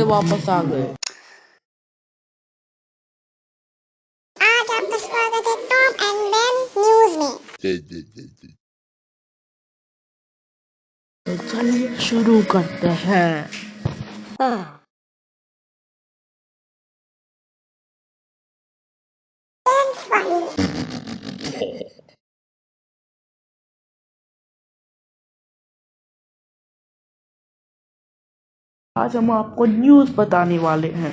वापस आ गए। आज आपका स्वागत है टॉम एंड बेन न्यूज में। तो चलिए शुरू करते हैं। आज हम आपको न्यूज़ बताने वाले हैं।